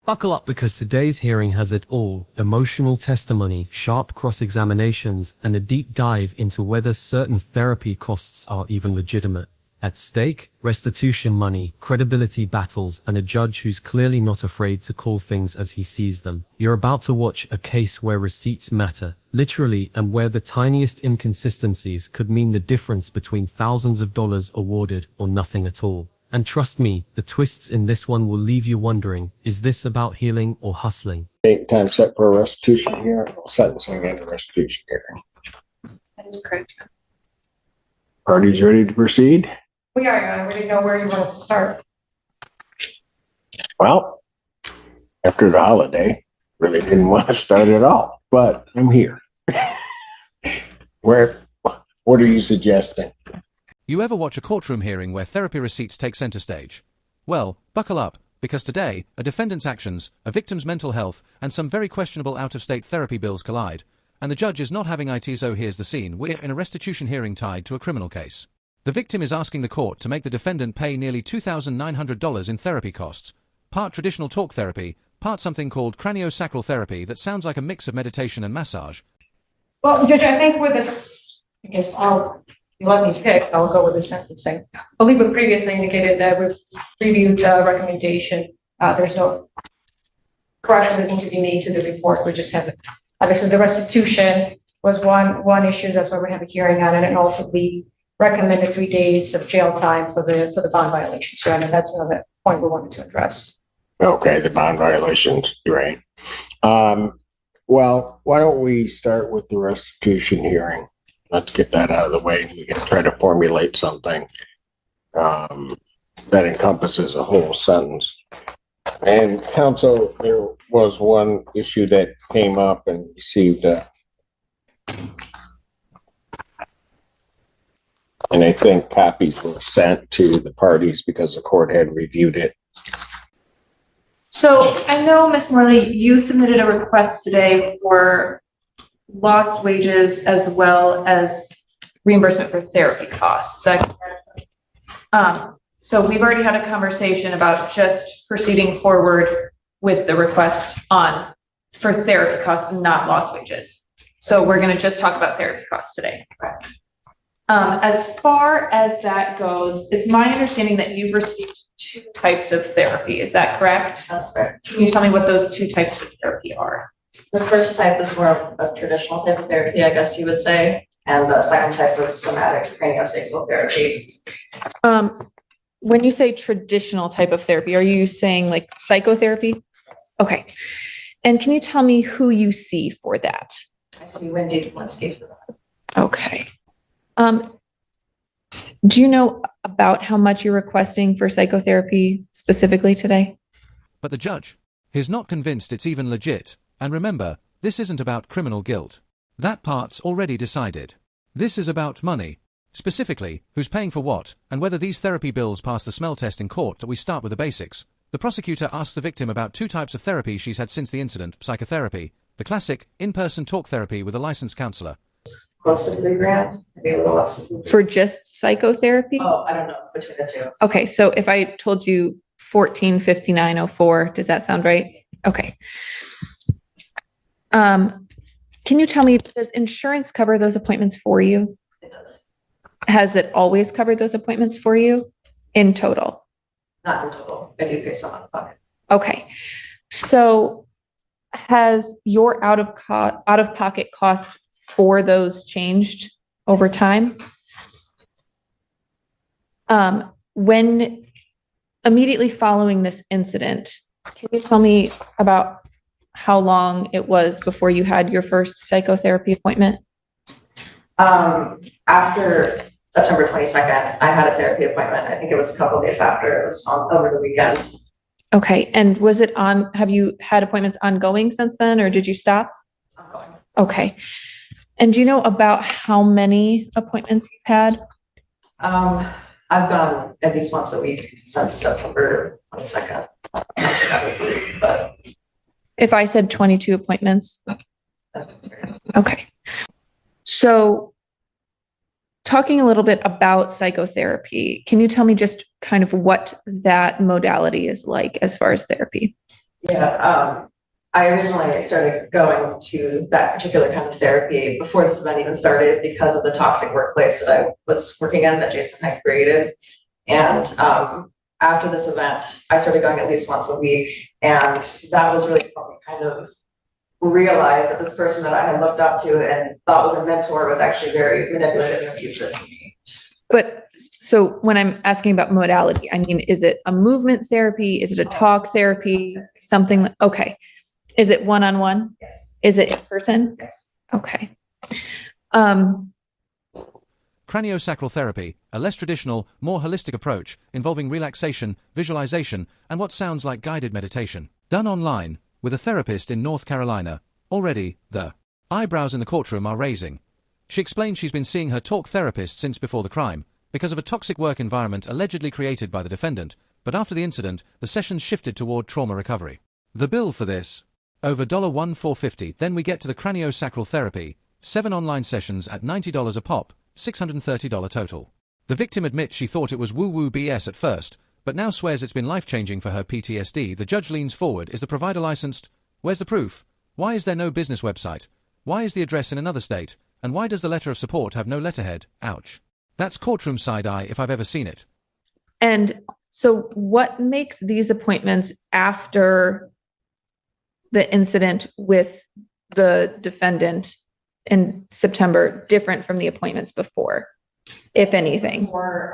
Buckle up because today's hearing has it all: emotional testimony, sharp cross-examinations, and a deep dive into whether certain therapy costs are even legitimate. At stake, restitution money, credibility battles, and a judge who's clearly not afraid to call things as he sees them. You're about to watch a case where receipts matter, literally, and where the tiniest inconsistencies could mean the difference between thousands of dollars awarded or nothing at all. And trust me, the twists in this one will leave you wondering, is this about healing or hustling? Date time set for a restitution hearing, sentencing and a restitution hearing. That is correct. Parties ready to proceed? We are. I already know where you want to start. Well, after the holiday, really didn't want to start at all, but I'm here. What are you suggesting? You ever watch a courtroom hearing where therapy receipts take center stage? Well, buckle up, because today, a defendant's actions, a victim's mental health, and some very questionable out-of-state therapy bills collide, and the judge is not having it. So here's the scene. We're in a restitution hearing tied to a criminal case. The victim is asking the court to make the defendant pay nearly $2,900 in therapy costs, part traditional talk therapy, part something called craniosacral therapy that sounds like a mix of meditation and massage. Well, Judge, I think with this, I guess you let me pick, I'll go with the sentencing. I believe we previously indicated that we've reviewed the recommendation. There's no corrections that need to be made to the report. We just have, obviously, the restitution was one issue. That's why we have a hearing on it, and also the recommended 3 days of jail time for the bond violations. Right, and that's another point we wanted to address. Okay, the bond violations, right? Well, why don't we start with the restitution hearing? Let's get that out of the way. We can try to formulate something that encompasses a whole sentence. And counsel, there was one issue that came up and received and I think copies were sent to the parties because the court had reviewed it. So I know, Ms. Morley, you submitted a request today for lost wages as well as reimbursement for therapy costs. So we've already had a conversation about just proceeding forward with the request for therapy costs and not lost wages. So we're going to just talk about therapy costs today. As far as that goes, it's my understanding that you've received 2 types of therapy. Is that correct? That's correct. Can you tell me what those 2 types of therapy are? The first type is more of traditional type of therapy, I guess you would say. And the second type was somatic craniosacral therapy. When you say traditional type of therapy, are you saying like psychotherapy? Yes. Okay. And can you tell me who you see for that? I see Wendy Dwunsky for that. Okay. Do you know about how much you're requesting for psychotherapy specifically today? But the judge is not convinced it's even legit. And remember, this isn't about criminal guilt. That part's already decided. This is about money. Specifically, who's paying for what, and whether these therapy bills pass the smell test in court. We start with the basics. The prosecutor asks the victim about 2 types of therapy she's had since the incident: psychotherapy, the classic, in-person talk therapy with a licensed counselor. Close to $3,000, maybe a little less. For just psychotherapy? Oh, I don't know, between the 2. Okay, so if I told you $1,459.04, does that sound right? Okay. Can you tell me, does insurance cover those appointments for you? It does. Has it always covered those appointments for you in total? Not in total. I do pay some out of pocket. Okay. So has your out-of-pocket cost for those changed over time? When immediately following this incident, can you tell me about how long it was before you had your first psychotherapy appointment? After September 22nd, I had a therapy appointment. I think it was a couple of days after. It was over the weekend. Okay. And was it have you had appointments ongoing since then, or did you stop? Ongoing. Okay. And do you know about how many appointments you've had? I've gone at least once a week since September 22nd. That would be, but If I said 22 appointments? that's fair. Okay. So talking a little bit about psychotherapy, can you tell me just kind of what that modality is like as far as therapy? Yeah, I originally started going to that particular kind of therapy before this event even started because of the toxic workplace that I was working in that Jason had created. And after this event, I started going at least once a week. And that was really helped me kind of realize that this person that I had looked up to and thought was a mentor was actually very manipulative and abusive to me. But so when I'm asking about modality, I mean, is it a movement therapy? Is it a talk therapy? Something, okay. Is it one-on-one? Yes. Is it in person? Yes. Okay. Craniosacral therapy, a less traditional, more holistic approach involving relaxation, visualization, and what sounds like guided meditation. Done online, with a therapist in North Carolina. Already, the eyebrows in the courtroom are raising. She explained she's been seeing her talk therapist since before the crime, because of a toxic work environment allegedly created by the defendant, but after the incident, the sessions shifted toward trauma recovery. The bill for this? Over $1,450. Then we get to the craniosacral therapy, 7 online sessions at $90 a pop, $630 total. The victim admits she thought it was woo-woo BS at first, but now swears it's been life-changing for her PTSD. The judge leans forward. Is the provider licensed? Where's the proof? Why is there no business website? Why is the address in another state? And why does the letter of support have no letterhead? Ouch. That's courtroom side-eye if I've ever seen it. And so what makes these appointments after the incident with the defendant in September different from the appointments before, if anything? Or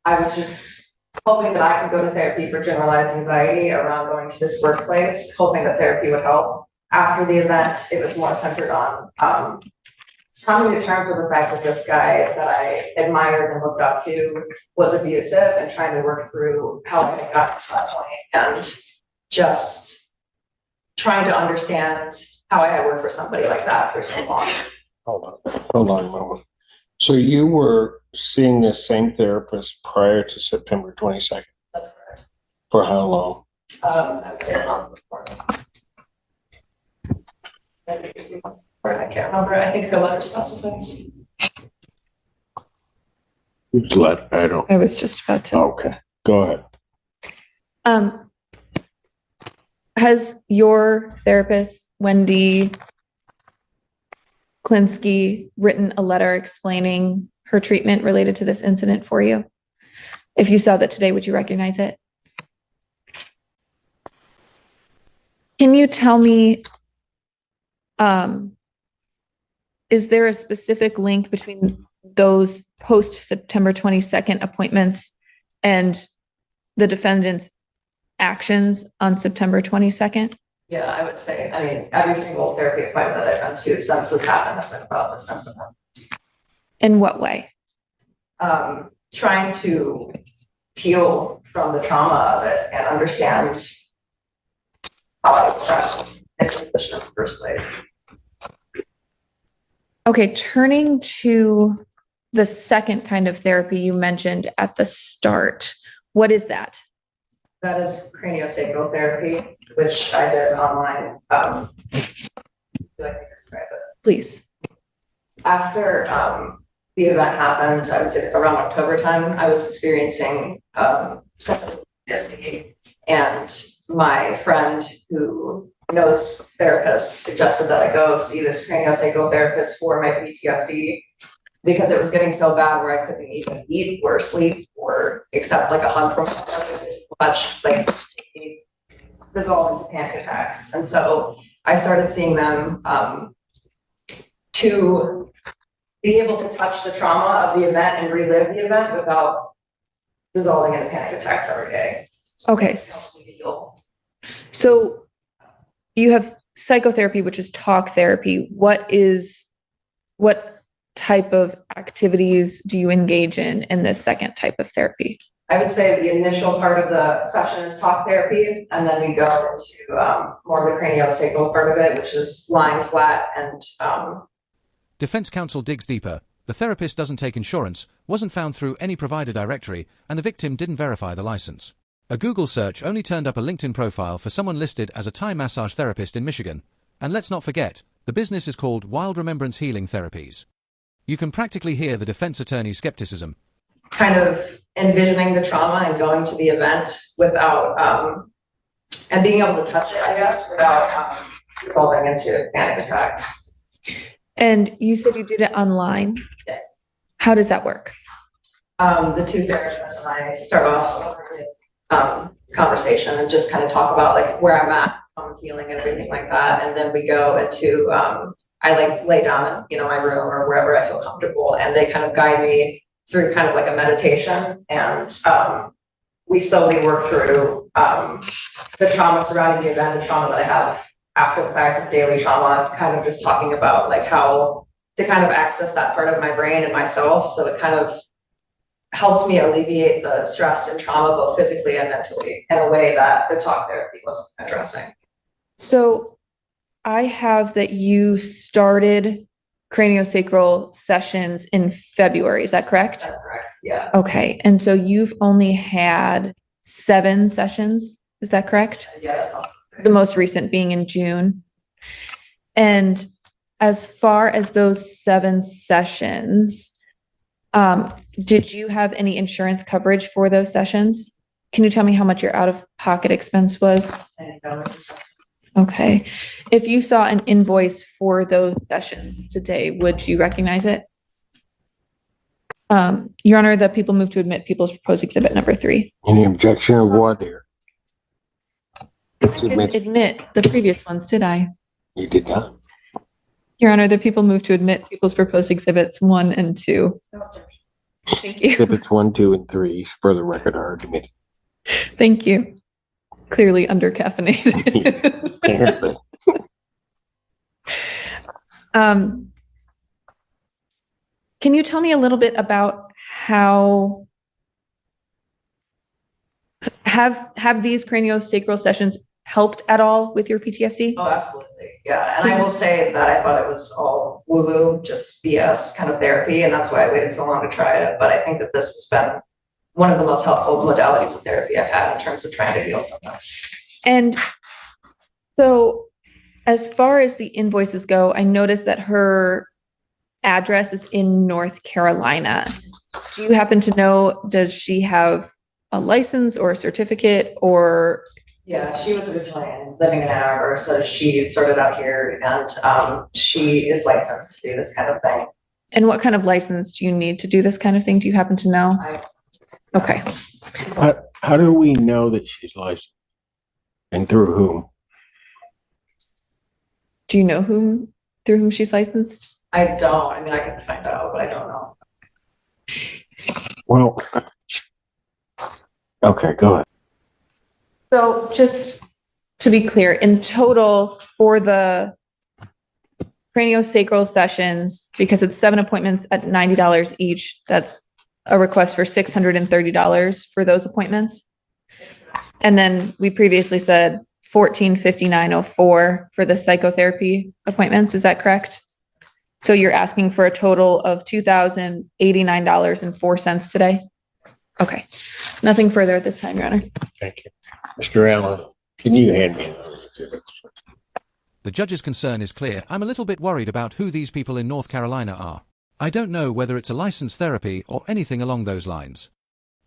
I was just hoping that I could go to therapy for generalized anxiety around going to this workplace, hoping that therapy would help. After the event, it was more centered on coming to terms with the fact that this guy that I admired and looked up to was abusive and trying to work through how I got to that point and just trying to understand how I had worked for somebody like that for so long. Hold on a moment. So you were seeing this same therapist prior to September 22nd? That's correct. For how long? I would say a month before. Maybe 2 months before. I can't remember. I think her letter specifies. I don't. I was just about to. Okay, go ahead. Has your therapist, Wendy Klinsky, written a letter explaining her treatment related to this incident for you? If you saw that today, would you recognize it? Can you tell me, is there a specific link between those post-September 22nd appointments and the defendant's actions on September 22nd? Yeah, I would say, I mean, every single therapy appointment that I've been to since this happened has been about this incident. In what way? Trying to heal from the trauma of it and understand how I was in the position in the first place. Okay, turning to the second kind of therapy you mentioned at the start, what is that? That is craniosacral therapy, which I did online. Would you like me to describe it? Please. After the event happened, I would say around October time, I was experiencing symptoms of PTSD, and my friend who knows therapists suggested that I go see this craniosacral therapist for my PTSD because it was getting so bad where I couldn't even eat or sleep or accept like a hug from much, like dissolve into panic attacks. And so I started seeing them to be able to touch the trauma of the event and relive the event without dissolving into panic attacks every day. Okay. So you have psychotherapy, which is talk therapy. What type of activities do you engage in this second type of therapy? I would say the initial part of the session is talk therapy, and then we go into more of the craniosacral part of it, which is lying flat and Defense counsel digs deeper. The therapist doesn't take insurance, wasn't found through any provider directory, and the victim didn't verify the license. A Google search only turned up a LinkedIn profile for someone listed as a Thai massage therapist in Michigan. And let's not forget, the business is called Wild Remembrance Healing Therapies. You can practically hear the defense attorney's skepticism. kind of envisioning the trauma and going to the event without and being able to touch it, I guess, without resolving into panic attacks. And you said you did it online. Yes. How does that work? The two therapists and I start off with conversation and just kind of talk about like where I'm at, how I'm feeling and everything like that. And then we go into, I like lay down in, my room or wherever I feel comfortable, and they kind of guide me through kind of like a meditation. And we slowly work through the trauma surrounding the event, the trauma that I have after the fact, of daily trauma, kind of just talking about like how to kind of access that part of my brain and myself. So it kind of helps me alleviate the stress and trauma, both physically and mentally, in a way that the talk therapy wasn't addressing. So I have that you started craniosacral sessions in February. Is that correct? That's correct. Yeah. Okay. And so you've only had 7 sessions. Is that correct? Yeah, that's all. The most recent being in June. And as far as those 7 sessions, did you have any insurance coverage for those sessions? Can you tell me how much your out-of-pocket expense was? Okay. If you saw an invoice for those sessions today, would you recognize it? Your Honor, the people move to admit people's proposed exhibit number 3. Any objection of what here? I didn't admit the previous ones, did I? You did not. Your Honor, the people move to admit people's proposed exhibits 1 and 2. Thank you. Exhibits 1, 2, and 3 for the record are admitted. Thank you. Clearly under caffeinated. Apparently. Can you tell me a little bit about how have these craniosacral sessions helped at all with your PTSD? Oh, absolutely. Yeah. And I will say that I thought it was all woo-woo, just BS kind of therapy. And that's why I waited so long to try it. But I think that this has been one of the most helpful modalities of therapy I've had in terms of trying to heal from this. And so as far as the invoices go, I noticed that her address is in North Carolina. Do you happen to know, does she have a license or a certificate or? Yeah, she was originally living in Ann Arbor, so she started out here, and she is licensed to do this kind of thing. And what kind of license do you need to do this kind of thing? Do you happen to know? Okay. How do we know that she's licensed? And through whom? Do you know through whom she's licensed? I don't. I mean, I can find out, but I don't know. Well, okay, go ahead. So just to be clear, in total for the craniosacral sessions, because it's 7 appointments at $90 each, that's a request for $630 for those appointments. And then we previously said $1,459.04 for the psychotherapy appointments. Is that correct? So you're asking for a total of $2,089.04 today? Okay. Nothing further at this time, Your Honor. Thank you. Mr. Allen, can you hand me those exhibits? The judge's concern is clear. I'm a little bit worried about who these people in North Carolina are. I don't know whether it's a licensed therapy or anything along those lines.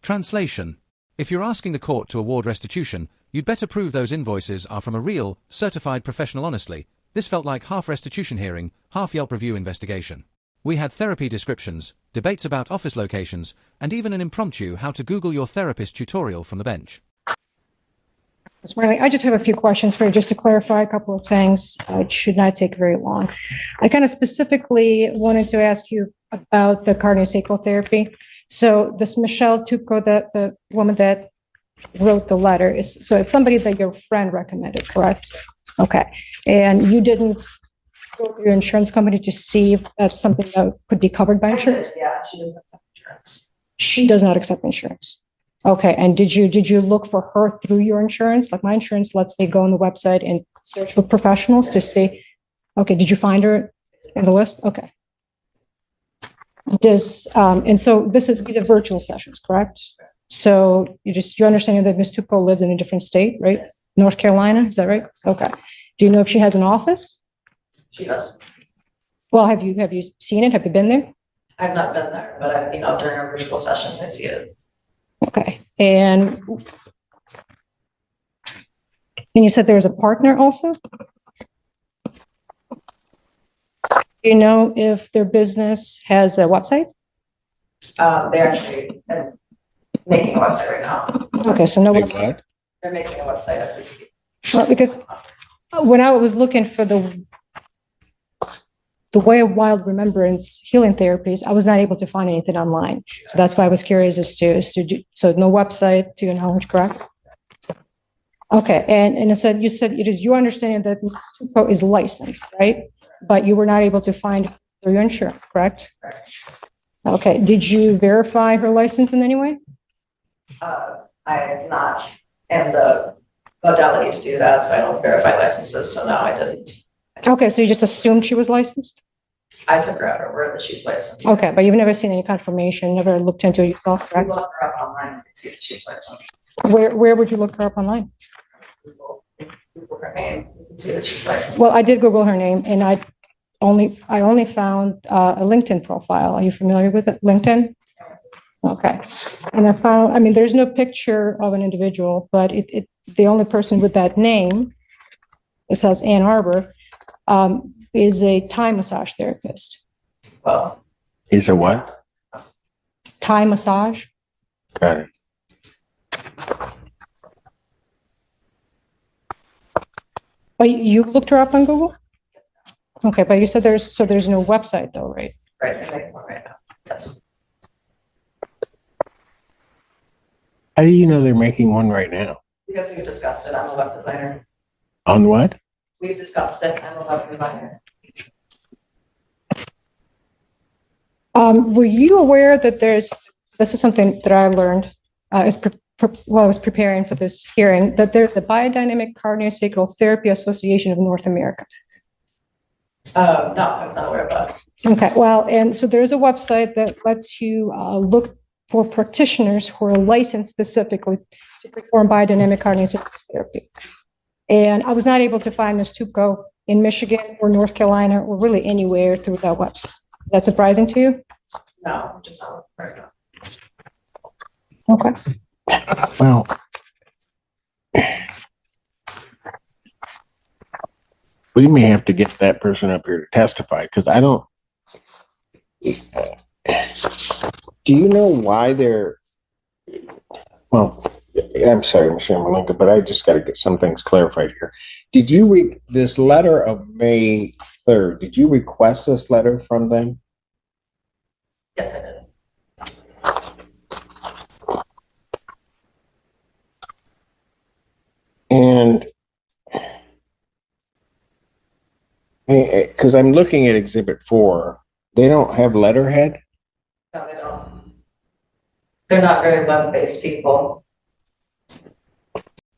Translation. If you're asking the court to award restitution, you'd better prove those invoices are from a real, certified professional honestly. This felt like half restitution hearing, half Yelp review investigation. We had therapy descriptions, debates about office locations, and even an impromptu how to Google your therapist tutorial from the bench. Smiley, I just have a few questions for you, just to clarify a couple of things. It should not take very long. I kind of specifically wanted to ask you about the craniosacral therapy. So this Michelle Tupko, the woman that wrote the letter, so it's somebody that your friend recommended, correct? Okay. And you didn't go to your insurance company to see if that's something that could be covered by insurance? Yeah, she doesn't accept insurance. She does not accept insurance. Okay. And did you look for her through your insurance? Like my insurance lets me go on the website and search for professionals to see. Okay. Did you find her in the list? Okay. And so these are virtual sessions, correct? So you're understanding that Ms. Tupko lives in a different state, right? Yes. North Carolina, is that right? Okay. Do you know if she has an office? She does. Well, have you seen it? Have you been there? I've not been there, but during our virtual sessions, I see it. Okay. And And you said there was a partner also? Do you know if their business has a website? They're actually making a website right now. Okay, so no They website. what? They're making a website as we speak. Well, because when I was looking for the way of wild remembrance healing therapies, I was not able to find anything online. So that's why I was curious so no website to your knowledge, correct? Okay, and it said, you said it is your understanding that Ms. Tuco is licensed, right? But you were not able to find through your insurance, correct? Okay, did you verify her license in any way? I am not in the modality to do that, so I don't verify licenses, so no, I didn't. Okay, so you just assumed she was licensed? I took her at her word that she's licensed. Okay, but you've never seen any confirmation, never looked into it yourself, We correct? look her up online and see if she's licensed. Where would you look her up online? Google her name, you can see that she's licensed. Well, I did Google her name and I only found a LinkedIn profile. Are you familiar with it, LinkedIn? Okay. And I found, I mean, there's no picture of an individual, but the only person with that name, it says Ann Arbor, is a Thai massage therapist. Well, He's a what? Thai massage? Got it. But you looked her up on Google? Okay, but you said there's no website though, right? right, they're making one right now. Yes. How do you know they're making one right now? Because we've discussed it. I'm a web designer. On what? We've discussed it. I'm a web designer. Were you aware that this is something that I learned while I was preparing for this hearing, that there's the Biodynamic Cardiosacral Therapy Association of North America? No, I was not aware of that. Okay, well, and so there's a website that lets you look for practitioners who are licensed specifically to perform biodynamic cardiosacral therapy. And I was not able to find Ms. Tupko in Michigan or North Carolina or really anywhere through that website. That's surprising to you? No, just not right now. Okay. Well, we may have to get that person up here to testify because I don't. Do you know why they're? Well, I'm sorry, Mr. Malinka, but I just got to get some things clarified here. Did you read this letter of May 3rd? Did you request this letter from them? Yes, I did. And because I'm looking at Exhibit 4, they don't have letterhead. No, they don't. They're not very web-based people.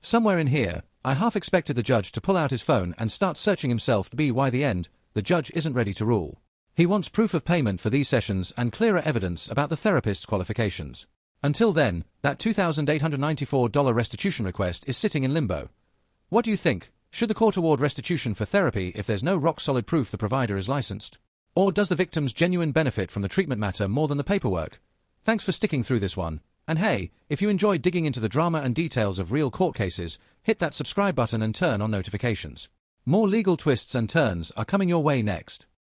Somewhere in here, I half expected the judge to pull out his phone and start searching himself to be why the end, the judge isn't ready to rule. He wants proof of payment for these sessions and clearer evidence about the therapist's qualifications. Until then, that $2,894 restitution request is sitting in limbo. What do you think? Should the court award restitution for therapy if there's no rock-solid proof the provider is licensed? Or does the victim's genuine benefit from the treatment matter more than the paperwork? Thanks for sticking through this one. And hey, if you enjoy digging into the drama and details of real court cases, hit that subscribe button and turn on notifications. More legal twists and turns are coming your way next.